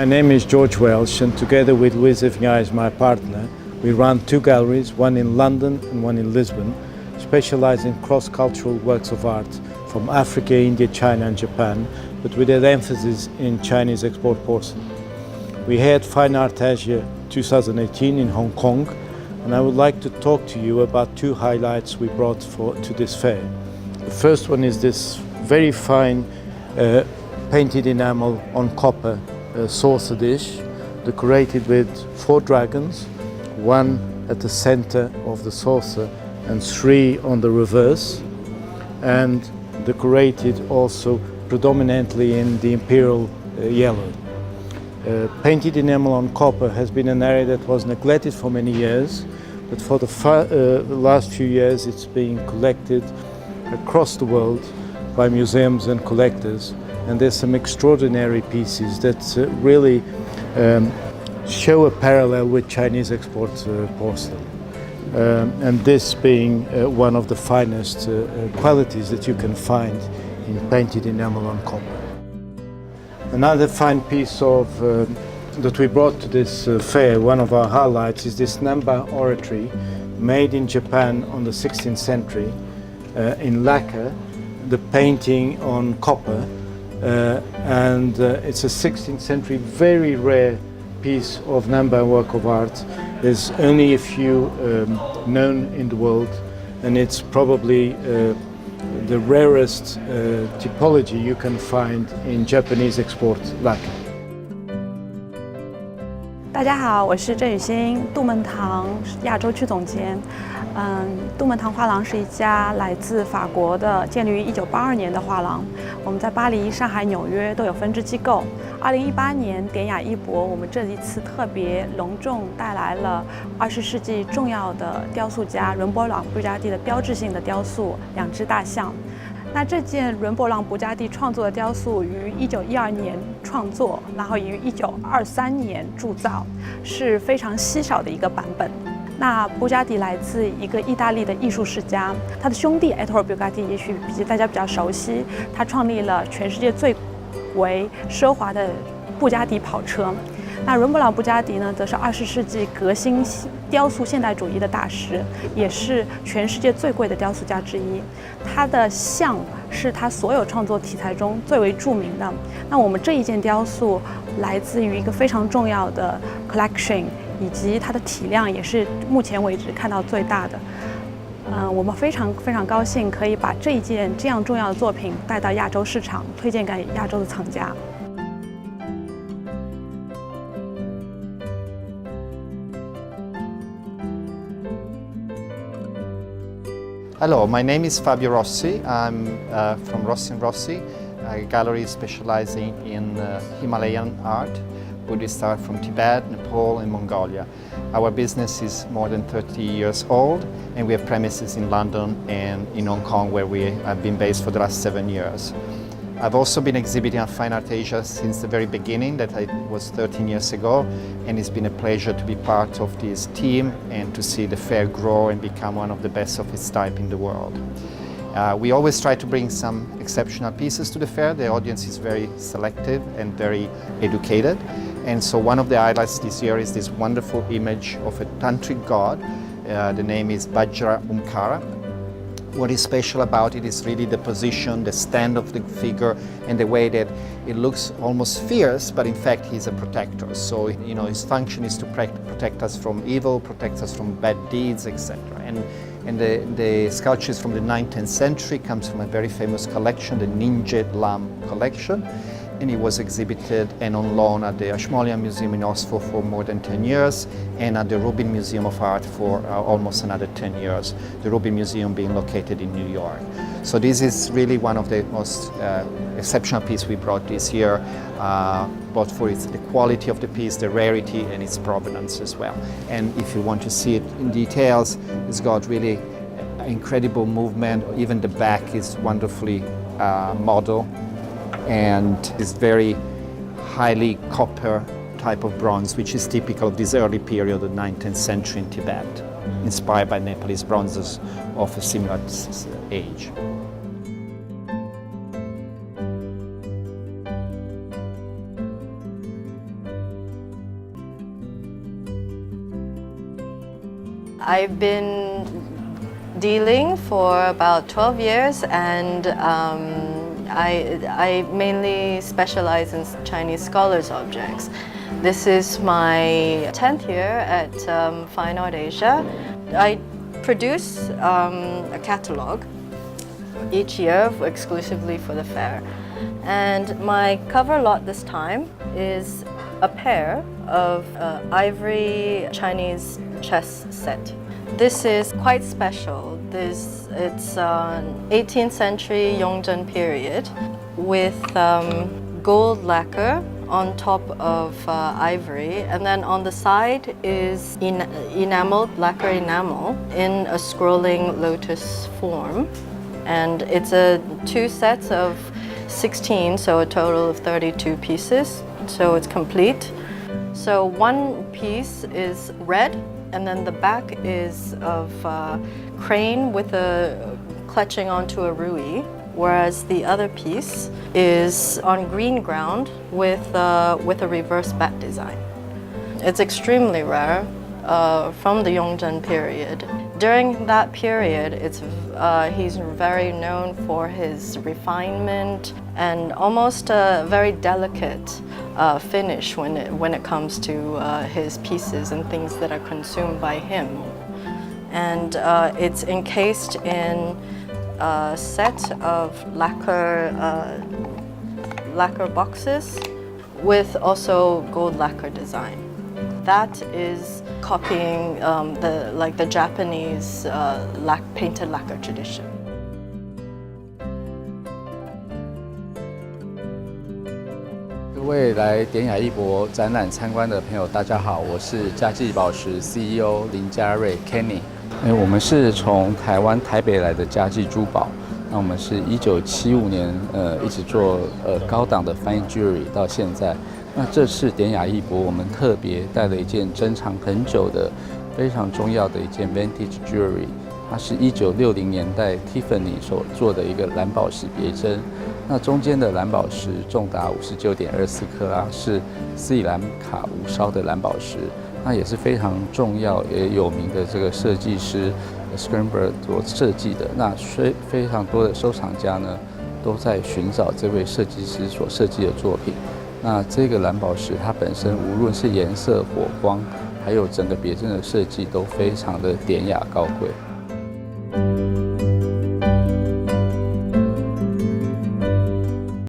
My name is George Welsh, and together with Luis Evgnaz, my partner, we run two galleries, one in London and one in Lisbon, specialized in cross-cultural works of art from Africa, India, China and Japan, but with an emphasis in Chinese export porcelain. We had Fine Art Asia 2018 in Hong Kong, and I would like to talk to you about two highlights we brought to this fair. The first one is this very fine painted enamel on copper saucer dish, decorated with 4 dragons, one at the center of the saucer and 3 on the reverse, and decorated also predominantly in the imperial yellow. Painted enamel on copper has been an area that was neglected for many years, but for the last few years it's being collected across the world by museums and collectors, and there's some extraordinary pieces that really show a parallel with Chinese export porcelain. And this being one of the finest qualities that you can find in painted enamel on copper. Another fine piece that we brought to this fair, one of our highlights, is this Namba oratory made in Japan on the 16th century in lacquer, the painting on copper, and it's a 16th century very rare piece of Namba work of art. There's only a few known in the world, and it's probably the rarest typology you can find in Japanese export lacquer. 大家好，我是郑雨欣，杜门堂亚洲区总监。杜门堂画廊是一家来自法国的，建立于1982年的画廊。我们在巴黎、上海、纽约都有分支机构。2018年，典雅艺博，我们这一次特别隆重带来了20世纪重要的雕塑家伦勃朗布加蒂的标志性的雕塑2只大象。那这件伦勃朗布加蒂创作的雕塑于1912年创作，然后于1923年铸造，是非常稀少的一个版本。那布加蒂来自一个意大利的艺术世家，他的兄弟艾托尔布加蒂也许大家比较熟悉，他创立了全世界最为奢华的布加迪跑车。那伦勃朗布加迪呢，则是20世纪革新雕塑现代主义的大师，也是全世界最贵的雕塑家之一。他的像是他所有创作题材中最为著名的。那我们这一件雕塑来自于一个非常重要的 collection， 以及它的体量也是目前为止看到最大的。我们非常高兴可以把这一件这样重要的作品带到亚洲市场，推荐给亚洲的藏家。Hello, my name is Fabio Rossi. I'm from Rossi & Rossi, a gallery specializing in Himalayan art, Buddhist art from Tibet, Nepal and Mongolia. Our business is more than 30 years old, and we have premises in London and in Hong Kong, where we have been based for the last 7 years. I've also been exhibiting at Fine Art Asia since the very beginning, that was 13 years ago, and it's been a pleasure to be part of this team and to see the fair grow and become one of the best of its type in the world. We always try to bring some exceptional pieces to the fair. The audience is very selective and very educated, and so one of the highlights this year is this wonderful image of a tantric god. The name is Vajra Omkara. What is special about it is really the position, the stand of the figure, and the way that it looks almost fierce, but in fact he's a protector. So, you know, his function is to protect us from evil, protect us from bad deeds, etc. And the sculpture is from the 19th century, comes from a very famous collection, the Ninja collection. And it was exhibited and on loan at the Ashmolean Museum in Oxford for more than 10 years, and at the Rubin Museum of Art for almost another 10 years, the Rubin Museum being located in New York. So this is really one of the most exceptional pieces we brought this year, both for the quality of the piece, the rarity, and its provenance as well. And if you want to see it in details, it's got really incredible movement. Even the back is wonderfully modeled, and is very highly copper type of bronze, which is typical of this early period of the 19th century in Tibet, inspired by Nepalese bronzes of a similar age. I've been dealing for about 12 years, and I mainly specialize in Chinese scholars' objects. This is my 10th year at Fine Art Asia. I produce a catalog each year exclusively for the fair. And my cover lot this time is a pair of ivory Chinese chess set. This is quite special. It's 18th century Yongzheng period with gold lacquer on top of ivory, and then on the side is enameled, lacquer enamel in a scrolling lotus form. And it's two sets of 16, so a total of 32 pieces, so it's complete. So one piece is red, and then the back is of crane with a clutching onto a ruby, whereas the other piece is on green ground with a reverse bat design. It's extremely rare from the Yongzheng period. During that period, he's very known for his refinement and almost a very delicate finish when it comes to his pieces and things that are consumed by him. And it's encased in a set of lacquer boxes with also gold lacquer design. That is copying the Japanese painted lacquer tradition. 各位来典雅艺博展览参观的朋友，大家好，我是嘉记宝石 CEO 林家瑞 Kenny。我们是从台湾台北来的嘉记珠宝。那我们是1975年一直做高档的 fine jewelry 到现在。那这次典雅艺博，我们特别带了一件珍藏很久的、非常重要的一件 vintage jewelry， 它是1960年代 Tiffany 所做的一个蓝宝石别针。那中间的蓝宝石重达59.24克拉，是斯里兰卡无烧的蓝宝石。那也是非常重要也有名的这个设计师 Scramberg 所设计的。那非常多的收藏家呢，都在寻找这位设计师所设计的作品。那这个蓝宝石它本身无论是颜色、火光，还有整个别针的设计，都非常的典雅高贵。